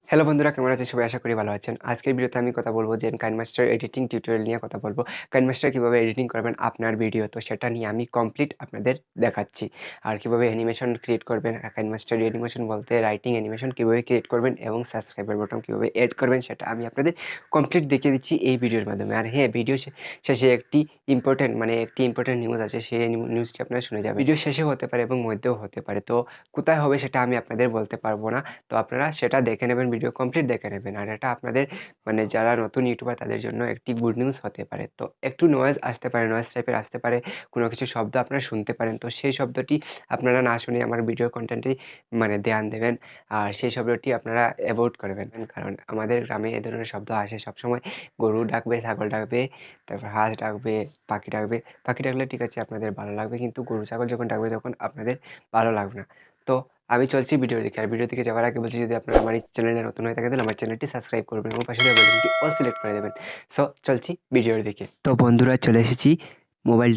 Hello বন্ধুরা, কেমন আছেন সবাই? আশা করি ভালো আছেন। আজকের ভিডিওতে আমি কথা বলব যে কাইনমাস্টার এডিটিং টিউটোরিয়াল নিয়ে কথা বলব। কাইনমাস্টার কিভাবে এডিটিং করবেন আপনার ভিডিও, তো সেটা নিয়ে আমি কমপ্লিট আপনাদের দেখাচ্ছি। আর কিভাবে অ্যানিমেশন ক্রিয়েট করবেন, কাইনমাস্টার অ্যানিমেশন বলতে রাইটিং অ্যানিমেশন কিভাবে ক্রিয়েট করবেন এবং সাবস্ক্রাইবার বাটন কিভাবে এড করবেন সেটা আমি আপনাদের কমপ্লিট দেখিয়ে দিচ্ছি এই ভিডিওর মাধ্যমে। আর হ্যাঁ, ভিডিও শেষে একটি ইম্পর্টেন্ট নিউজ আছে, সেই নিউজটি আপনারা শুনে যাবেন। ভিডিও শেষে হতে পারে এবং মধ্যেও হতে পারে। তো কোথায় হবে সেটা আমি আপনাদের বলতে পারবো না। তো আপনারা সেটা দেখে নেবেন, ভিডিও কমপ্লিট দেখে নেবেন। আর এটা আপনাদের যারা নতুন ইউটিউবার তাদের জন্য একটি গুড নিউজ হতে পারে। তো একটু নয়েজ আসতে পারে, নয়েজ টাইপের আসতে পারে, কোনো কিছু শব্দ আপনারা শুনতে পারেন। তো সেই শব্দটি আপনারা না শুনে আমার ভিডিওর কনটেন্টে ধ্যান দেবেন। আর সেই শব্দটি আপনারা অ্যাভয়েড করবেন, কারণ আমাদের গ্রামে এ ধরনের শব্দ আসে সবসময়। গরু ডাকবে, ছাগল ডাকবে, তারপর হাঁস ডাকবে, পাখি ডাকবে। পাখি ডাকলে ঠিক আছে, আপনাদের ভালো লাগবে, কিন্তু গরু ছাগল যখন ডাকবে তখন আপনাদের ভালো লাগবে না। তো আমি চলছি ভিডিওর দিকে। আর ভিডিও দিকে যাওয়ার আগে বলছি, যদি আপনারা আমার এই চ্যানেলে নতুন হয়ে থাকেন তাহলে আমার চ্যানেলটি সাবস্ক্রাইব করবেন এবং পাশে দেওয়া বেল আইকনটি অল সিলেক্ট করে দেবেন। সো চলছি ভিডিওর দিকে। তো বন্ধুরা, চলে এসেছি মোবাইল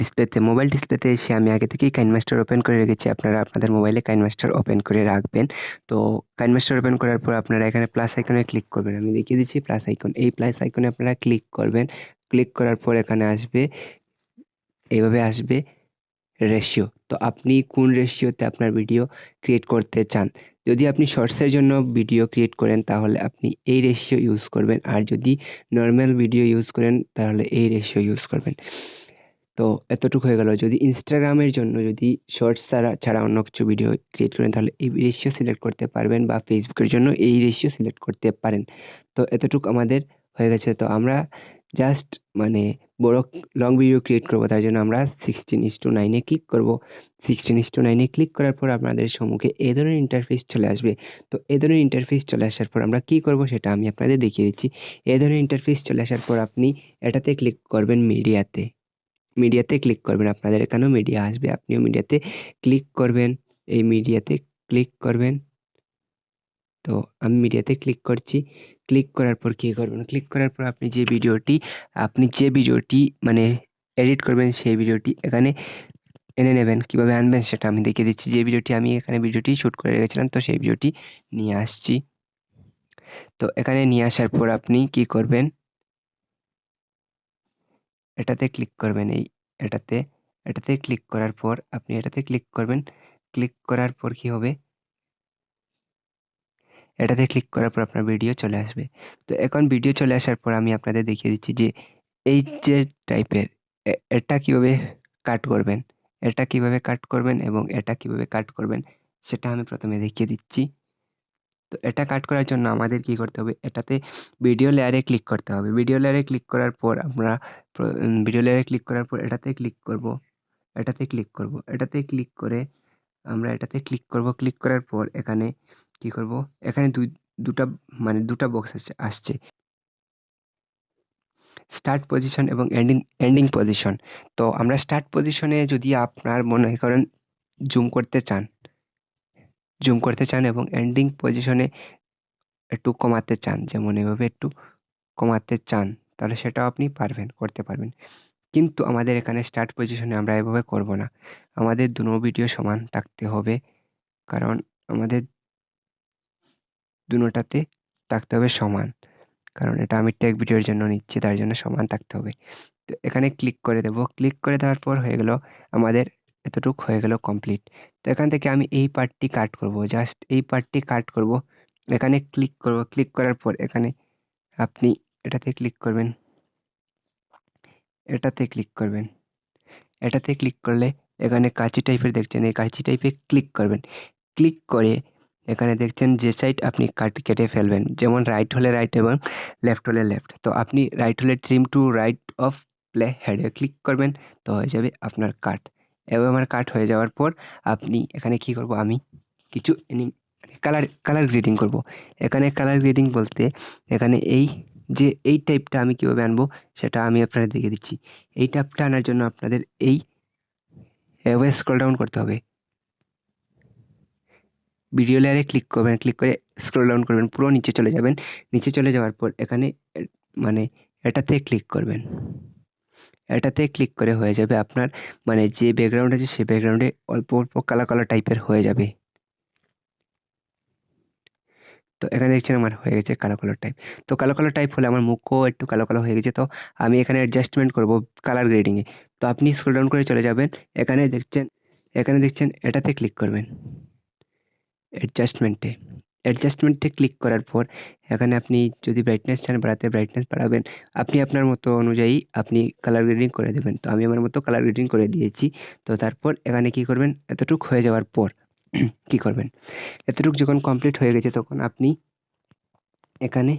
ডিসপ্লেতে এসে আমি আগে থেকেই কাইনমাস্টার ওপেন করে রেখেছি। আপনারা আপনাদের মোবাইলে কাইনমাস্টার ওপেন করে রাখবেন। তো কাইনমাস্টার ওপেন করার পর আপনারা এখানে প্লাস আইকনে ক্লিক করবেন। আমি দেখিয়ে দিচ্ছি প্লাস আইকন। এই প্লাস আইকনে আপনারা ক্লিক করবেন। ক্লিক করার পর এখানে আসবে, এইভাবে আসবে রেশিও। তো আপনি কোন রেশিওতে আপনার ভিডিও ক্রিয়েট করতে চান। যদি আপনি শর্টসের জন্য ভিডিও ক্রিয়েট করেন তাহলে আপনি এই রেশিও ইউজ করবেন, আর যদি নর্মাল ভিডিও ইউজ করেন তাহলে এই রেশিও ইউজ করবেন। তো এতটুকু হয়ে গেল। যদি ইনস্টাগ্রামের জন্য, যদি শর্টস ছাড়া অন্য কিছু ভিডিও ক্রিয়েট করেন তাহলে এই রেশিও সিলেক্ট করতে পারবেন, বা ফেসবুকের জন্য এই রেশিও সিলেক্ট করতে পারেন। তো এতটুকু আমাদের হয়ে গেছে। তো আমরা জাস্ট বড় লং ভিডিও ক্রিয়েট করব, তার জন্য আমরা 16:9 ক্লিক করব। 16:9 ক্লিক করার পর আপনাদের সম্মুখে এই ধরনের ইন্টারফেস চলে আসবে। তো এই ধরনের ইন্টারফেস চলে আসার পর আমরা কি করব সেটা আমি আপনাদের দেখিয়ে দিচ্ছি। এই ধরনের ইন্টারফেস চলে আসার পর আপনি এটাতে ক্লিক করবেন, মিডিয়াতে ক্লিক করবেন। আপনাদের এখানেও মিডিয়া আসবে, আপনিও মিডিয়াতে ক্লিক করবেন। এই মিডিয়াতে ক্লিক করবেন। তো আমি মিডিয়াতে ক্লিক করছি। ক্লিক করার পর কী করবেন, ক্লিক করার পর আপনি যে ভিডিওটি এডিট করবেন সেই ভিডিওটি এখানে এনে নেবেন। কীভাবে আনবেন সেটা আমি দেখিয়ে দিচ্ছি। যে ভিডিওটি আমি এখানে শ্যুট করে রেখেছিলাম, তো সেই ভিডিওটি নিয়ে আসছি। তো এখানে নিয়ে আসার পর আপনি কি করবেন, এটাতে ক্লিক করবেন। এটাতে এটাতে ক্লিক করার পর আপনি এটাতে ক্লিক করবেন। ক্লিক করার পর কি হবে, এটাতে ক্লিক করার পর আপনার ভিডিও চলে আসবে। তো এখন ভিডিও চলে আসার পর আমি আপনাদের দেখিয়ে দিচ্ছি যে এই যে টাইপের এটা কিভাবে কাট করবেন, এবং এটা কিভাবে কাট করবেন সেটা আমি প্রথমে দেখিয়ে দিচ্ছি। তো এটা কাট করার জন্য আমাদের কি করতে হবে, এটাতে ভিডিও লেয়ারে ক্লিক করতে হবে। ভিডিও লেয়ারে ক্লিক করার পর আমরা ভিডিও লেয়ারে ক্লিক করার পর এটাতে ক্লিক করব। এটাতে ক্লিক করে আমরা এটাতে ক্লিক করব। ক্লিক করার পর এখানে কি করব, এখানে দুটা দুটা বক্স আসছে, স্টার্ট পজিশন এবং এন্ডিং পজিশন। তো আমরা স্টার্ট পজিশনে যদি আপনার মনে করেন জুম করতে চান এবং এন্ডিং পজিশনে একটু কমাতে চান, যেমন এভাবে একটু কমাতে চান, তাহলে সেটাও আপনি করতে পারবেন। কিন্তু আমাদের এখানে স্টার্ট পজিশনে আমরা এভাবে করব না। আমাদের দুটো ভিডিও সমান থাকতে হবে, কারণ আমাদের দুটোটাতে থাকতে হবে সমান, কারণ এটা আমি টেক ভিডিওর জন্য নিচ্ছি, তার জন্য সমান থাকতে হবে। তো এখানে ক্লিক করে দেব। ক্লিক করে দেওয়ার পর হয়ে গেল আমাদের, এতটুকু হয়ে গেল কমপ্লিট। তো এখান থেকে আমি এই পার্টটি কাট করব, জাস্ট এই পার্টটি কাট করব। এখানে ক্লিক করব। ক্লিক করার পর এখানে আপনি এটাতে ক্লিক করবেন। এটাতে ক্লিক করলে এখানে কাঁচি টাইপের দেখছেন, এই কাঁচি টাইপে ক্লিক করবেন। ক্লিক করে এখানে দেখছেন যে সাইড আপনি কেটে ফেলবেন, যেমন রাইট হলে রাইট এবং লেফট হলে লেফট। তো আপনি রাইট হলে trim to right of play হেডে ক্লিক করবেন, তো হয়ে যাবে আপনার কাট। এবং আমার কাট হয়ে যাওয়ার পর আপনি এখানে কি করব, আমি কিছু কালার গ্রেডিং করব। এখানে কালার গ্রেডিং বলতে এখানে এই টাইপটা আমি কীভাবে আনবো সেটা আমি আপনাদের দেখিয়ে দিচ্ছি। এই টাইপটা আনার জন্য আপনাদের এভাবে স্ক্রল ডাউন করতে হবে। ভিডিও লেয়ারে ক্লিক করবেন, ক্লিক করে স্ক্রল ডাউন করবেন, পুরো নিচে চলে যাবেন। নিচে চলে যাওয়ার পর এখানে মানে এটাতে ক্লিক করবেন। এটাতে ক্লিক করে হয়ে যাবে আপনার যে ব্যাকগ্রাউন্ড আছে সেই ব্যাকগ্রাউন্ডে অল্প অল্প কালা কালা টাইপের হয়ে যাবে। তো এখানে দেখছেন আমার হয়ে গেছে কালো কালার টাইপ। তো কালো কালার টাইপ হলে আমার মুখও একটু কালো কালো হয়ে গেছে। তো আমি এখানে অ্যাডজাস্টমেন্ট করব কালার গ্রেডিংয়ে। তো আপনি স্ক্রল ডাউন করে চলে যাবেন। এখানে দেখছেন এটাতে ক্লিক করবেন অ্যাডজাস্টমেন্টে। অ্যাডজাস্টমেন্টে ক্লিক করার পর এখানে আপনি যদি ব্রাইটনেস চান বাড়াতে ব্রাইটনেস বাড়াবেন। আপনি আপনার মতো অনুযায়ী আপনি কালার গ্রেডিং করে দেবেন। তো আমি আমার মতো কালার গ্রেডিং করে দিয়েছি। তো তারপর এখানে কি করবেন, এতটুক হয়ে যাওয়ার পর কি করবেন, এতটুক যখন কমপ্লিট হয়ে গেছে তখন আপনি এখানে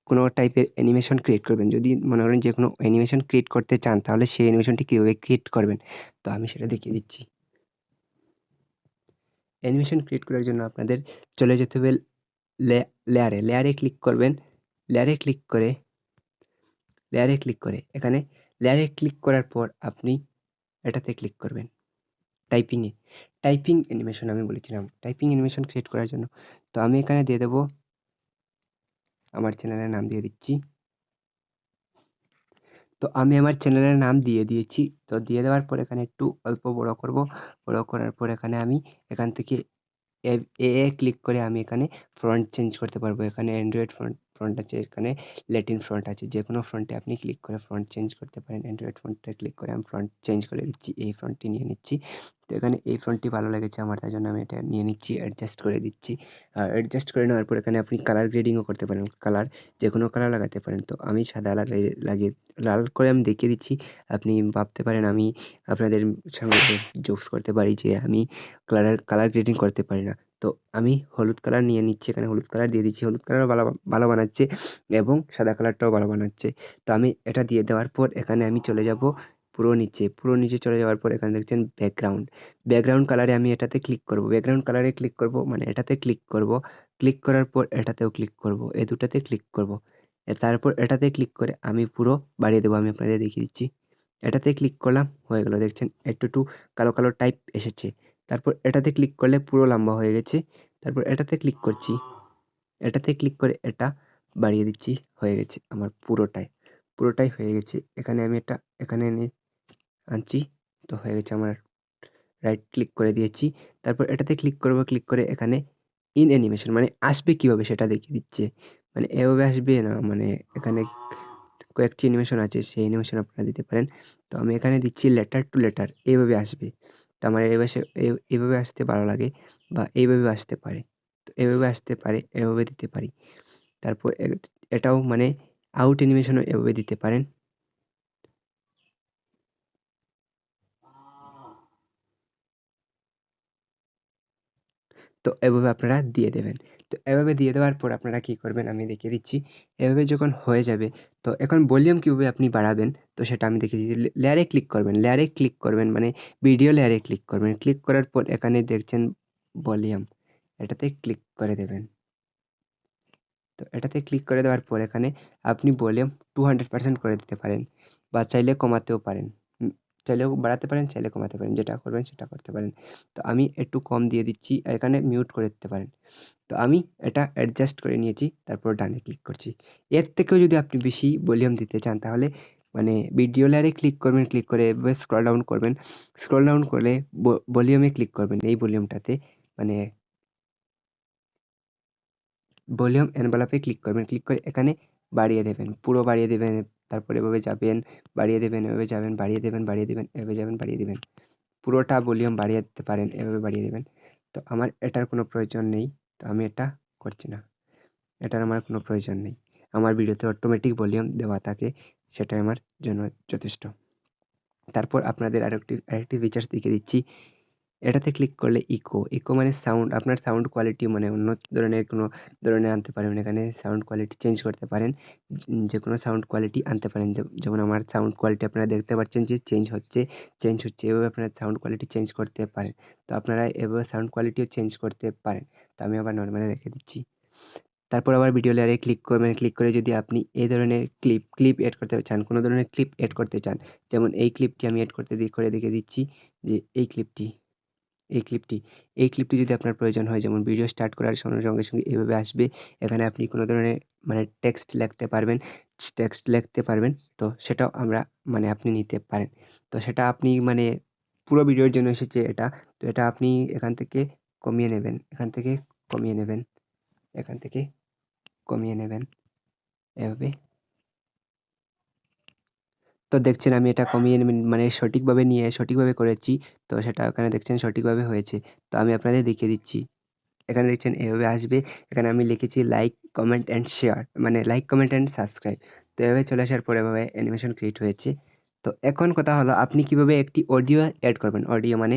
কোনো টাইপের অ্যানিমেশন ক্রিয়েট করবেন। যদি মনে করেন যে কোনো অ্যানিমেশন ক্রিয়েট করতে চান তাহলে সেই অ্যানিমেশনটি কীভাবে ক্রিয়েট করবেন, তো আমি সেটা দেখিয়ে দিচ্ছি। অ্যানিমেশন ক্রিয়েট করার জন্য আপনাদের চলে যেতে হবে লেয়ারে ক্লিক করবেন। লেয়ারে ক্লিক করে এখানে লেয়ারে ক্লিক করার পর আপনি এটাতে ক্লিক করবেন টাইপিং অ্যানিমেশন আমি বলেছিলাম টাইপিং অ্যানিমেশন ক্রিয়েট করার জন্য। তো আমি এখানে দিয়ে দেবো, আমার চ্যানেলের নাম দিয়ে দিচ্ছি। তো আমি আমার চ্যানেলের নাম দিয়ে দিয়েছি। তো দিয়ে দেওয়ার পর এখানে একটু অল্প বড় করব। বড় করার পর এখানে আমি এখান থেকে ক্লিক করে আমি এখানে ফন্ট চেঞ্জ করতে পারবো। এখানে অ্যান্ড্রয়েড ফন্ট আছে, এখানে ল্যাটিন ফন্ট আছে। যেকোনো ফন্টে আপনি ক্লিক করে ফন্ট চেঞ্জ করতে পারেন। অ্যান্ড্রয়েড ফন্টে ক্লিক করে আমি ফন্ট চেঞ্জ করে দিচ্ছি। এই ফন্টটি নিয়ে নিচ্ছি। তো এখানে এই ফন্টটি ভালো লেগেছে আমার, তাই জন্য আমি এটা নিয়ে নিচ্ছি, অ্যাডজাস্ট করে দিচ্ছি। অ্যাডজাস্ট করে নেওয়ার পর এখানে আপনি কালার গ্রেডিংও করতে পারেন। যেকোনো কালার লাগাতে পারেন। তো আমি সাদা লাগিয়ে লাল করে আমি দেখিয়ে দিচ্ছি। আপনি ভাবতে পারেন আমি আপনাদের সঙ্গে জোকস করতে পারি যে আমি কালার গ্রেডিং করতে পারি না। তো আমি হলুদ কালার নিয়ে নিচ্ছি, এখানে হলুদ কালার দিয়ে দিচ্ছি। হলুদ কালারও ভালো বানাচ্ছে এবং সাদা কালারটাও ভালো বানাচ্ছে। তো আমি এটা দিয়ে দেওয়ার পর এখানে আমি চলে যাব পুরো নিচে চলে যাওয়ার পর এখানে দেখছেন ব্যাকগ্রাউন্ড কালারে আমি এটাতে ক্লিক করব। ব্যাকগ্রাউন্ড কালারে ক্লিক করব মানে এটাতে ক্লিক করব। ক্লিক করার পর এটাতেও ক্লিক করব। এই দুটাতে ক্লিক করব। তারপর এটাতে ক্লিক করে আমি পুরো বাড়িয়ে দেবো। আমি আপনাদের দেখিয়ে দিচ্ছি। এটাতে ক্লিক করলাম, হয়ে গেল। দেখছেন একটু কালো কালো টাইপ এসেছে। তারপর এটাতে ক্লিক করলে পুরো লম্বা হয়ে গেছে। তারপর এটাতে ক্লিক করছি। এটাতে ক্লিক করে এটা বাড়িয়ে দিচ্ছি, হয়ে গেছে আমার পুরোটাই হয়ে গেছে। এখানে আমি এটা এখানে এনে আনছি, তো হয়ে গেছে আমার। রাইট ক্লিক করে দিয়েছি। তারপর এটাতে ক্লিক করব, ক্লিক করে এখানে ইন অ্যানিমেশন মানে আসবে কীভাবে সেটা দেখিয়ে দিচ্ছে। মানে এভাবে আসবে না, মানে এখানে কয়েকটি অ্যানিমেশন আছে, সেই অ্যানিমেশন আপনারা দিতে পারেন। তো আমি এখানে দিচ্ছি লেটার টু লেটার, এইভাবে আসবে। তো আমার এইভাবে আসতে ভালো লাগে বা এইভাবে আসতে পারে। তো এভাবে আসতে পারে, এভাবে দিতে পারি। তারপর এটাও মানে আউট অ্যানিমেশনও এভাবে দিতে পারেন। তো এভাবে আপনারা দিয়ে দেবেন। তো এভাবে দিয়ে দেওয়ার পর আপনারা কী করবেন আমি দেখিয়ে দিচ্ছি। এভাবে যখন হয়ে যাবে তো এখন ভলিউম কীভাবে আপনি বাড়াবেন তো সেটা আমি দেখিয়ে দিচ্ছি। লেয়ারে ক্লিক করবেন মানে ভিডিও লেয়ারে ক্লিক করবেন। ক্লিক করার পর এখানে দেখছেন ভলিউম, এটাতে ক্লিক করে দেবেন। তো এটাতে ক্লিক করে দেওয়ার পর এখানে আপনি ভলিউম 200% করে দিতে পারেন বা চাইলে কমাতেও পারেন। চাইলেও বাড়াতে পারেন, চাইলে কমাতে পারেন। যেটা করবেন সেটা করতে পারেন। তো আমি একটু কম দিয়ে দিচ্ছি। এখানে মিউট করে দিতে পারেন। তো আমি এটা অ্যাডজাস্ট করে নিয়েছি। তারপর ডানে ক্লিক করছি। এর থেকেও যদি আপনি বেশি ভলিউম দিতে চান তাহলে মানে ভিডিও লেয়ারে ক্লিক করবেন। ক্লিক করে এভাবে স্ক্রল ডাউন করবেন। স্ক্রল ডাউন করলে ভলিউমে ক্লিক করবেন। এই ভলিউমটাতে মানে ভলিউম এনভেলপে ক্লিক করবেন। ক্লিক করে এখানে বাড়িয়ে দেবেন, পুরো বাড়িয়ে দেবেন। তারপর এভাবে যাবেন, বাড়িয়ে দেবেন, এভাবে যাবেন, বাড়িয়ে দেবেন, এভাবে যাবেন, বাড়িয়ে দিবেন। পুরোটা ভলিউম বাড়িয়ে দিতে পারেন, এভাবে বাড়িয়ে দেবেন। তো আমার এটার কোনো প্রয়োজন নেই। তো আমি এটা করছি না। এটার আমার কোনো প্রয়োজন নেই। আমার ভিডিওতে অটোমেটিক ভলিউম দেওয়া থাকে, সেটাই আমার জন্য যথেষ্ট। তারপর আপনাদের আরেকটি ফিচার্স দেখিয়ে দিচ্ছি। এটাতে ক্লিক করলে ইকো মানে সাউন্ড, আপনার সাউন্ড কোয়ালিটি মানে অন্য কোনো ধরনের আনতে পারবেন। এখানে সাউন্ড কোয়ালিটি চেঞ্জ করতে পারেন। যেকোনো সাউন্ড কোয়ালিটি আনতে পারেন। যেমন আমার সাউন্ড কোয়ালিটি আপনারা দেখতে পাচ্ছেন যে চেঞ্জ হচ্ছে। এভাবে আপনারা সাউন্ড কোয়ালিটি চেঞ্জ করতে পারেন। তো আপনারা এভাবে সাউন্ড কোয়ালিটিও চেঞ্জ করতে পারেন। তো আমি আবার নরমালে রেখে দিচ্ছি। তারপর আবার ভিডিও লেয়ারে ক্লিক করবেন। ক্লিক করে যদি আপনি এই ধরনের ক্লিপ এড করতে চান, কোনো ধরনের ক্লিপ এড করতে চান, যেমন এই ক্লিপটি আমি এড করতে করে দেখিয়ে দিচ্ছি যে এই ক্লিপটি যদি আপনার প্রয়োজন হয়, যেমন ভিডিও স্টার্ট করার সঙ্গে এভাবে আসবে। এখানে আপনি কোনো ধরনের মানে টেক্সট লিখতে পারবেন। তো সেটাও আপনি নিতে পারেন। তো সেটা আপনি মানে পুরো ভিডিওর জন্য এসেছে এটা। তো এটা আপনি এখান থেকে কমিয়ে নেবেন। এখান থেকে কমিয়ে নেবেন এভাবে। তো দেখছেন আমি এটা কমিয়ে মানে সঠিকভাবে নিয়ে সঠিকভাবে করেছি। তো সেটা ওখানে দেখছেন সঠিকভাবে হয়েছে। তো আমি আপনাদের দেখিয়ে দিচ্ছি। এখানে দেখছেন এভাবে আসবে। এখানে আমি লিখেছি লাইক, কমেন্ট অ্যান্ড শেয়ার, মানে লাইক, কমেন্ট অ্যান্ড সাবস্ক্রাইব। তো এভাবে চলে আসার পর এভাবে অ্যানিমেশন ক্রিয়েট হয়েছে। তো এখন কথা হলো আপনি কিভাবে একটি অডিও এড করবেন। অডিও মানে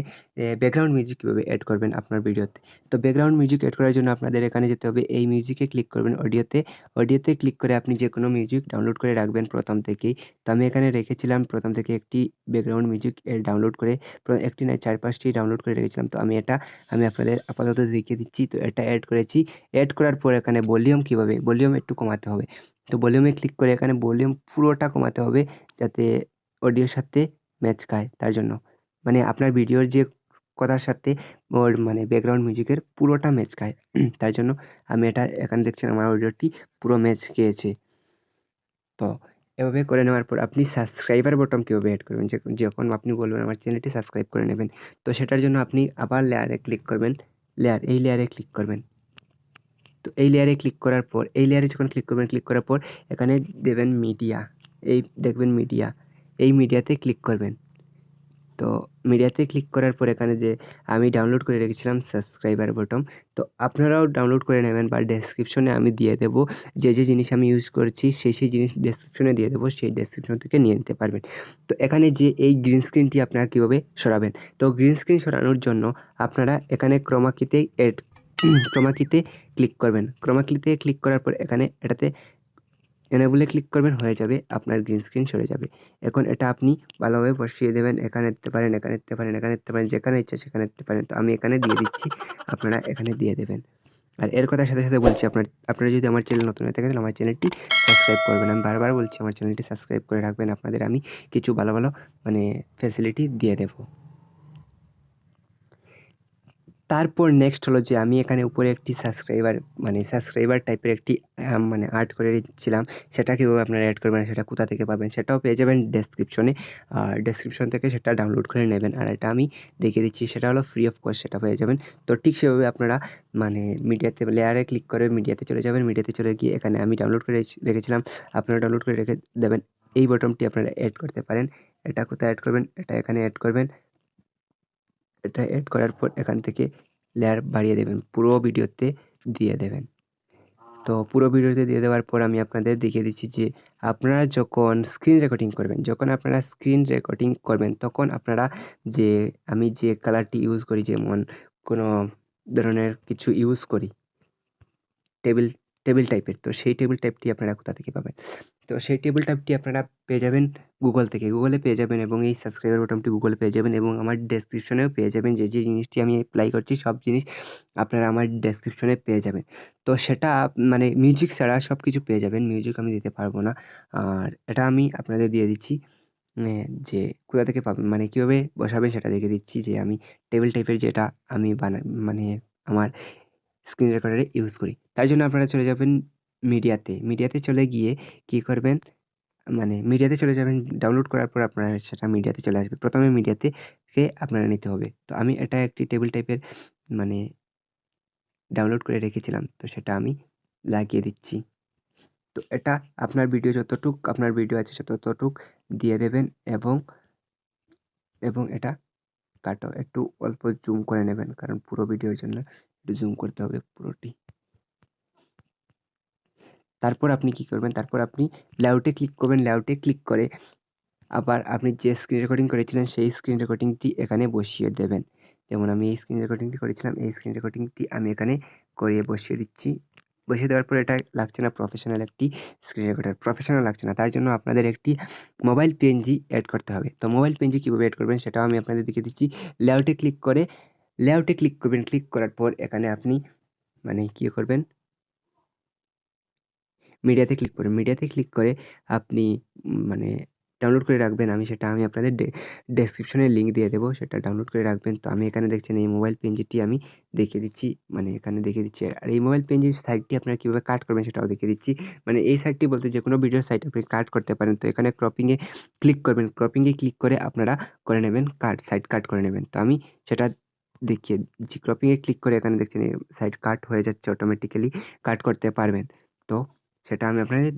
ব্যাকগ্রাউন্ড মিউজিক কিভাবে এড করবেন আপনার ভিডিওতে। তো ব্যাকগ্রাউন্ড মিউজিক এড করার জন্য আপনাদের এখানে যেতে হবে। এই মিউজিকে ক্লিক করবেন অডিওতে। অডিওতে ক্লিক করে আপনি যেকোনো মিউজিক ডাউনলোড করে রাখবেন প্রথম থেকেই। তো আমি এখানে রেখেছিলাম প্রথম থেকে একটি ব্যাকগ্রাউন্ড মিউজিক ডাউনলোড করে, একটি নয় ৪-৫ টি ডাউনলোড করে রেখেছিলাম। তো আমি আপনাদের আপাতত দেখিয়ে দিচ্ছি। তো এটা এড করেছি। এড করার পর এখানে ভলিউম কিভাবে, ভলিউম একটু কমাতে হবে। তো ভলিউমে ক্লিক করে এখানে ভলিউম পুরোটা কমাতে হবে যাতে অডিওর সাথে ম্যাচ খায় তার জন্য। মানে আপনার ভিডিওর যে কথার সাথে ওর মানে ব্যাকগ্রাউন্ড মিউজিকের পুরোটা ম্যাচ খায়। তার জন্য আমি এটা এখানে দেখছেন আমার অডিওটি পুরো ম্যাচ খেয়েছে। তো এভাবে করে নেওয়ার পর আপনি সাবস্ক্রাইবার বটন কীভাবে এড করবেন, যখন আপনি বলবেন আমার চ্যানেলটি সাবস্ক্রাইব করে নেবেন। তো সেটার জন্য আপনি আবার লেয়ারে ক্লিক করবেন। এই লেয়ারে ক্লিক করবেন। তো এই লেয়ারে ক্লিক করার পর, এই লেয়ারে যখন ক্লিক করবেন, ক্লিক করার পর এখানে দেবেন মিডিয়া। এই দেখবেন মিডিয়া, এই মিডিয়াতে ক্লিক করবেন। তো মিডিয়াতে ক্লিক করার পর এখানে যে আমি ডাউনলোড করে রেখেছিলাম সাবস্ক্রাইবার বটন, তো আপনারাও ডাউনলোড করে নেবেন বা ডেসক্রিপশনে আমি দিয়ে দেবো। যে জিনিস আমি ইউজ করছি সেই জিনিস ডেসক্রিপশনে দিয়ে দেবো, সেই ডেসক্রিপশন থেকে নিয়ে নিতে পারবেন। তো এখানে যে এই গ্রিন স্ক্রিনটি আপনারা কীভাবে সরাবেন। তো গ্রিন স্ক্রিন সরানোর জন্য আপনারা এখানে ক্রোমাকিতে ক্লিক করবেন। ক্রোমাকিতে ক্লিক করার পর এখানে এটাতে এনেবলে ক্লিক করবেন, হয়ে যাবে, আপনার গ্রিন স্ক্রিন সরে যাবে। এখন এটা আপনি ভালোভাবে বসিয়ে দেবেন। এখানে দিতে পারেন, এখানে দিতে পারেন, এখানে দিতে পারেন, যেখানে ইচ্ছা সেখানে দিতে পারেন। তো আমি এখানে দিয়ে দিচ্ছি, আপনারা এখানে দিয়ে দেবেন। আর এর কথার সাথে বলছি আপনারা যদি আমার চ্যানেল নতুন হয়ে থাকেন তাহলে আমার চ্যানেলটি সাবস্ক্রাইব করবেন। আমি বারবার বলছি আমার চ্যানেলটি সাবস্ক্রাইব করে রাখবেন। আপনাদের আমি কিছু ভালো মানে ফ্যাসিলিটি দিয়ে দেবো। তারপর নেক্সট হলো যে আমি এখানে উপরে একটি সাবস্ক্রাইবার টাইপের একটি মানে আর্ট করে রেখেছিলাম। সেটা কীভাবে আপনারা এড করবেন, সেটা কোথা থেকে পাবেন সেটাও পেয়ে যাবেন ডেসক্রিপশনে। আর ডেসক্রিপশন থেকে সেটা ডাউনলোড করে নেবেন। আর এটা আমি দেখিয়ে দিচ্ছি, সেটা হলো ফ্রি অফ কস্ট, সেটা পেয়ে যাবেন। তো ঠিক সেভাবে আপনারা মানে মিডিয়াতে লেয়ারে ক্লিক করে মিডিয়াতে চলে যাবেন। মিডিয়াতে চলে গিয়ে এখানে আমি ডাউনলোড করে রেখেছিলাম, আপনারা ডাউনলোড করে রেখে দেবেন। এই বটনটি আপনারা এড করতে পারেন। এটা কোথায় এড করবেন, এটা এখানে এড করবেন। এটা এড করার পর এখান থেকে লেয়ার বাড়িয়ে দেবেন, পুরো ভিডিওতে দিয়ে দেবেন। তো পুরো ভিডিওতে দিয়ে দেওয়ার পর আমি আপনাদের দেখিয়ে দিচ্ছি যে আপনারা যখন স্ক্রিন রেকর্ডিং করবেন তখন আপনারা আমি যে কালারটি ইউজ করি, যেমন কোনো ধরনের কিছু ইউজ করি টেবিল টেবিল টাইপের, তো সেই টেবিল টাইপটি আপনারা কোথা থেকে পাবেন। তো সেই টেবিল টাইপটি আপনারা পেয়ে যাবেন গুগল থেকে। গুগলে পেয়ে যাবেন এবং এই সাবস্ক্রাইবার বাটনটি গুগলে পেয়ে যাবেন এবং আমার ডেসক্রিপশনেও পেয়ে যাবেন। যে জিনিসটি আমি এপ্লাই করছি সব জিনিস আপনারা আমার ডেসক্রিপশনে পেয়ে যাবেন। তো সেটা মানে মিউজিক ছাড়া সবকিছু পেয়ে যাবেন। মিউজিক আমি দিতে পারবো না। আর এটা আমি আপনাদের দিয়ে দিচ্ছি যে কোথা থেকে পাবেন, মানে কীভাবে বসাবেন সেটা দেখিয়ে দিচ্ছি। যে আমি টেবিল টাইপের যেটা আমি মানে আমার স্ক্রিন রেকর্ডারে ইউজ করি। তার জন্য আপনারা চলে যাবেন মিডিয়াতে। মিডিয়াতে চলে গিয়ে কী করবেন, মানে মিডিয়াতে চলে যাবেন। ডাউনলোড করার পর আপনারা সেটা মিডিয়াতে চলে আসবে। প্রথমে আপনারা নিতে হবে। তো আমি এটা একটি টেবিল টাইপের মানে ডাউনলোড করে রেখেছিলাম। তো সেটা আমি লাগিয়ে দিচ্ছি। তো এটা আপনার ভিডিও আছে ততটুক দিয়ে দেবেন এবং এটা একটু অল্প জুম করে নেবেন, কারণ পুরো ভিডিওর জন্য একটু জুম করতে হবে পুরোটি। তারপর আপনি কি করবেন, তারপর আপনি লেআউটে ক্লিক করবেন। লেআউটে ক্লিক করে আবার আপনি যে স্ক্রিন রেকর্ডিং করেছিলেন সেই স্ক্রিন রেকর্ডিংটি এখানে বসিয়ে দেবেন। যেমন আমি এই স্ক্রিন রেকর্ডিংটি করেছিলাম, এই স্ক্রিন রেকর্ডিংটি আমি এখানে করিয়ে বসিয়ে দিচ্ছি। বসিয়ে দেওয়ার পর এটা লাগছে না প্রফেশনাল একটি স্ক্রিন রেকর্ডার, প্রফেশনাল লাগছে না। তার জন্য আপনাদের একটি মোবাইল পিএনজি এড করতে হবে। তো মোবাইল পিএনজি কীভাবে এড করবেন সেটাও আমি আপনাদের দেখিয়ে দিচ্ছি। লেআউটে ক্লিক করবেন। ক্লিক করার পর এখানে আপনি মানে কী করবেন, মিডিয়াতে ক্লিক করবেন। মিডিয়াতে ক্লিক করে আপনি মানে ডাউনলোড করে রাখবেন। আমি আপনাদের ডেসক্রিপশনে লিঙ্ক দিয়ে দেবো, সেটা ডাউনলোড করে রাখবেন। তো আমি এখানে দেখছেন এই মোবাইল পিএনজিটি আমি দেখিয়ে দিচ্ছি, মানে এখানে দেখিয়ে দিচ্ছি। আর এই মোবাইল পিএনজির সাইডটি আপনারা কীভাবে কাট করবেন সেটাও দেখিয়ে দিচ্ছি। মানে এই সাইডটি বলতে যেকোনো ভিডিওর সাইড আপনি কাট করতে পারেন। তো এখানে ক্রপিংয়ে ক্লিক করবেন। ক্রপিংয়ে ক্লিক করে আপনারা করে নেবেন সাইড কাট করে নেবেন। তো আমি সেটা দেখিয়ে দিচ্ছি। ক্রপিংয়ে ক্লিক করে এখানে দেখছেন এই সাইড কাট হয়ে যাচ্ছে, অটোমেটিক্যালি কাট করতে পারবেন। তো সেটা আমি আপনাদের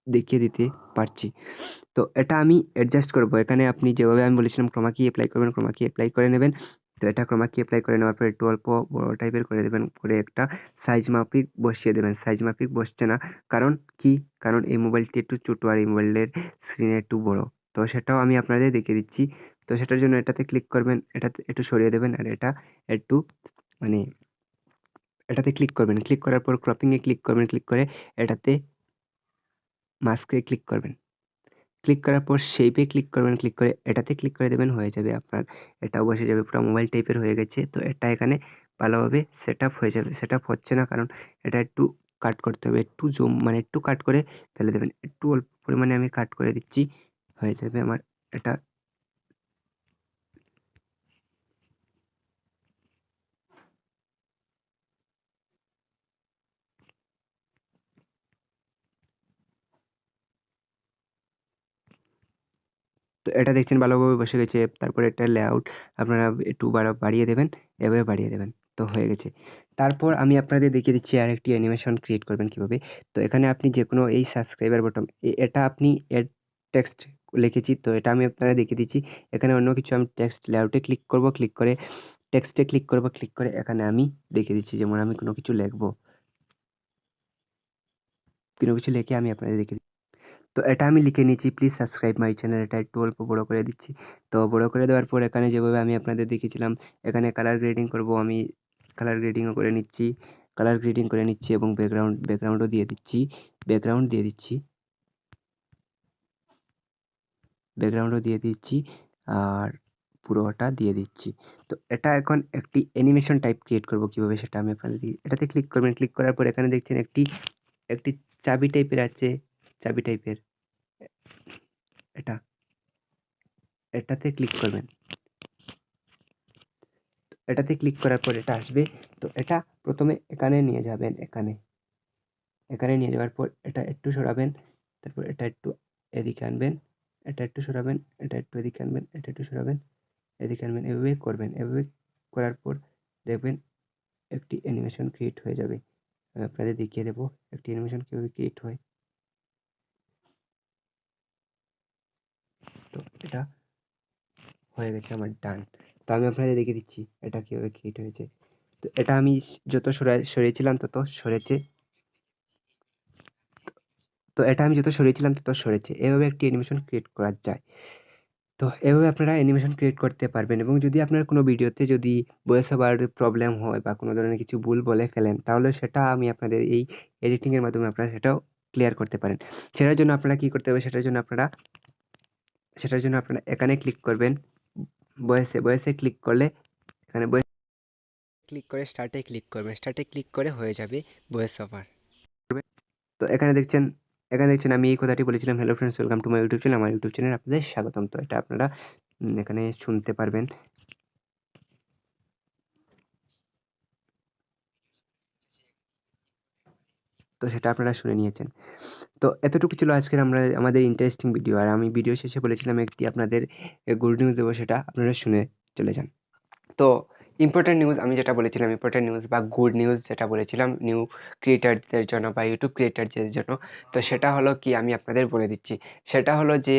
দেখিয়ে দিতে পারছি। তো এটা আমি অ্যাডজাস্ট করব। এখানে আপনি যেভাবে আমি বলেছিলাম ক্রোমা কি এপ্লাই করবেন, ক্রোমা কি এপ্লাই করে নেবেন। তো এটা ক্রোমা কি এপ্লাই করে নেওয়ার পর একটু অল্প বড় টাইপের করে দেবেন, করে একটা সাইজ মাফিক বসিয়ে দেবেন। সাইজ মাফিক বসছে না, কারণ কি? কারণ এই মোবাইলটি একটু ছোটো আর এই মোবাইলের স্ক্রিন একটু বড়। তো সেটাও আমি আপনাদের দেখিয়ে দিচ্ছি। তো সেটার জন্য এটাতে ক্লিক করবেন, এটাতে একটু সরিয়ে দেবেন, আর এটা একটু মানে এটাতে ক্লিক করবেন। ক্লিক করার পর ক্রপিংয়ে ক্লিক করবেন, ক্লিক করে এটাতে মাস্কে ক্লিক করবেন। ক্লিক করার পর শেপে ক্লিক করবেন, ক্লিক করে এটাতে ক্লিক করে দেবেন, হয়ে যাবে আপনার। এটাও বসে যাবে, পুরা মোবাইল টাইপের হয়ে গেছে। তো এটা এখানে ভালোভাবে সেটআপ হয়ে যাবে। সেটআপ হচ্ছে না, কারণ এটা একটু কাট করতে হবে। একটু জুম মানে একটু কাট করে ফেলে দেবেন। একটু অল্প পরিমাণে আমি কাট করে দিচ্ছি, হয়ে যাবে আমার এটা। তো এটা দেখছেন ভালোভাবে বসে গেছে। তারপরে এটার লেআউট আপনারা একটু বাড়িয়ে দেবেন, এভাবে বাড়িয়ে দেবেন। তো হয়ে গেছে। তারপর আমি আপনাদের দেখিয়ে দিচ্ছি আরেকটি অ্যানিমেশন ক্রিয়েট করবেন কিভাবে। তো এখানে আপনি যেকোনো এই সাবস্ক্রাইবার বটন এটা আপনি এড টেক্সট লিখেছি, তো এটা আমি আপনাদের দেখিয়ে দিচ্ছি। এখানে অন্য কিছু আমি টেক্সট লেআউটে ক্লিক করব, ক্লিক করে টেক্সটে ক্লিক করব, ক্লিক করে এখানে আমি দেখিয়ে দিচ্ছি। যেমন আমি কোনো কিছু লিখব, কোনো কিছু লিখে আমি আপনাদের দেখিয়ে দিচ্ছি। তো এটা আমি লিখে নিয়েছি, প্লিজ সাবস্ক্রাইব মাই চ্যানেল। এটা একটু অল্প বড় করে দিচ্ছি। তো বড় করে দেওয়ার পর এখানে যেভাবে আমি আপনাদের দেখিয়েছিলাম, এখানে কালার গ্রেডিং করব। আমি কালার গ্রেডিংও করে নিচ্ছি, কালার গ্রেডিং করে নিচ্ছি এবং ব্যাকগ্রাউন্ডও দিয়ে দিচ্ছি, ব্যাকগ্রাউন্ড দিয়ে দিচ্ছি, ব্যাকগ্রাউন্ডও দিয়ে দিচ্ছি, আর পুরোটা দিয়ে দিচ্ছি। তো এটা এখন একটি অ্যানিমেশন টাইপ ক্রিয়েট করব কিভাবে, সেটা আমি আপনাদের এটাতে ক্লিক করবেন। ক্লিক করার পর এখানে দেখছেন একটি একটি চাবি টাইপের আছে, চাবি টাইপের এটা, এটাতে ক্লিক করবেন। এটাতে ক্লিক করার পর এটা আসবে। তো এটা প্রথমে এখানে নিয়ে যাবেন, এখানে নিয়ে যাওয়ার পর এটা একটু সরাবেন। তারপর এটা একটু এদিকে আনবেন, এটা একটু সরাবেন, এটা একটু এদিকে আনবেন, এটা একটু সরাবেন, এদিকে আনবেন। এভাবে করবেন। এভাবে করার পর দেখবেন একটি অ্যানিমেশন ক্রিয়েট হয়ে যাবে। আমি আপনাদের দেখিয়ে দেবো একটি অ্যানিমেশন কীভাবে ক্রিয়েট হয়। তো এটা হয়ে গেছে আমার ডান। তো আমি আপনাদের দেখিয়ে দিচ্ছি এটা কীভাবে ক্রিয়েট হয়েছে। তো এটা আমি যত সরিয়েছিলাম তত সরেছে। তো এটা আমি যত সরিয়েছিলাম তত সরেছে। এভাবে একটি অ্যানিমেশন ক্রিয়েট করা যায়। তো এভাবে আপনারা অ্যানিমেশন ক্রিয়েট করতে পারবেন, এবং যদি আপনার কোনো ভিডিওতে যদি ভয়েস ওভার প্রবলেম হয় বা কোনো ধরনের কিছু ভুল বলে ফেলেন, তাহলে সেটা আমি আপনাদের এই এডিটিংয়ের মাধ্যমে আপনারা সেটাও ক্লিয়ার করতে পারেন। সেটার জন্য আপনারা কী করতে হবে, সেটার জন্য আপনারা এখানে ক্লিক করবেন। ভয়েসে ক্লিক করলে এখানে ক্লিক করে স্টার্টে ক্লিক করবেন। স্টার্টে ক্লিক করে হয়ে যাবে ভয়েস ওভার। তো এখানে দেখছেন আমি এই কথাটি বলেছিলাম, hello friends, welcome to my YouTube channel. আমার ইউটিউব চ্যানেলে আপনাদের স্বাগতম। তো এটা আপনারা এখানে শুনতে পারবেন। তো সেটা আপনারা শুনে নিয়েছেন। তো এতটুকু ছিল আজকের আমাদের ইন্টারেস্টিং ভিডিও। আর আমি ভিডিও শেষে বলেছিলাম একটি আপনাদের গুড নিউজ দেবো, সেটা আপনারা শুনে চলে যান। তো ইম্পোর্টেন্ট নিউজ আমি যেটা বলেছিলাম, ইম্পোর্টেন্ট নিউজ বা গুড নিউজ যেটা বলেছিলাম নিউ ক্রিয়েটারদের জন্য বা ইউটিউব ক্রিয়েটারদের জন্য, তো সেটা হলো কি আমি আপনাদের বলে দিচ্ছি। সেটা হলো যে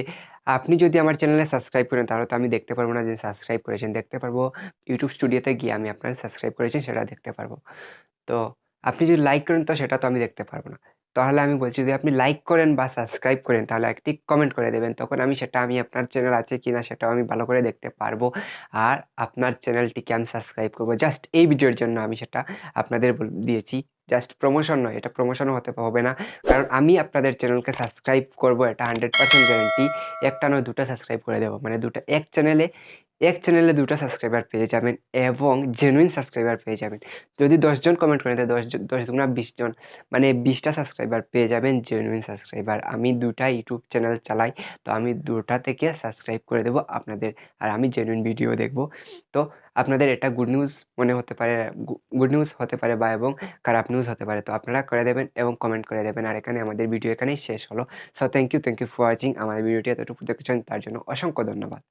আপনি যদি আমার চ্যানেলে সাবস্ক্রাইব করেন, তাহলে তো আমি দেখতে পারবো না যে সাবস্ক্রাইব করেছেন। দেখতে পারবো ইউটিউব স্টুডিওতে গিয়ে আমি আপনার সাবস্ক্রাইব করেছেন সেটা দেখতে পারবো। তো আপনি যদি লাইক করেন তো সেটা তো আমি দেখতে পারবো না। তাহলে আমি বলছি, যদি আপনি লাইক করেন বা সাবস্ক্রাইব করেন, তাহলে একটি কমেন্ট করে দেবেন। তখন আমি আপনার চ্যানেল আছে কিনা সেটাও আমি ভালো করে দেখতে পারবো। আর আপনার চ্যানেলটিকে আমি সাবস্ক্রাইব করবো। জাস্ট এই ভিডিওর জন্য আমি সেটা আপনাদের দিয়েছি। জাস্ট প্রমোশন নয়, এটা প্রমোশনও হবে না। কারণ আমি আপনাদের চ্যানেলকে সাবস্ক্রাইব করবো, এটা 100% গ্যারান্টি। একটা নয়, 2টা সাবস্ক্রাইব করে দেবো। মানে 2টা, এক চ্যানেলে 2টা সাবস্ক্রাইবার পেয়ে যাবেন এবং জেনুইন সাবস্ক্রাইবার পেয়ে যাবেন। যদি 10 জন কমেন্ট করেন, তাহলে 10 দুগুণা 20 জন, মানে 20টা সাবস্ক্রাইবার পেয়ে যাবেন, জেনুইন সাবস্ক্রাইবার। আমি 2টা ইউটিউব চ্যানেল চালাই, তো আমি 2টা থেকে সাবস্ক্রাইব করে দেবো আপনাদের। আর আমি জেনুইন ভিডিও দেখবো। তো আপনাদের এটা গুড নিউজ মনে হতে পারে, গুড নিউজ হতে পারে বা এবং খারাপ নিউজ হতে পারে। তো আপনারা করে দেবেন এবং কমেন্ট করে দেবেন। আর এখানে আমাদের ভিডিও এখানেই শেষ হলো। So thank you for watching. আমাদের ভিডিওটি এতটুকু দেখেছেন তার জন্য অসংখ্য ধন্যবাদ।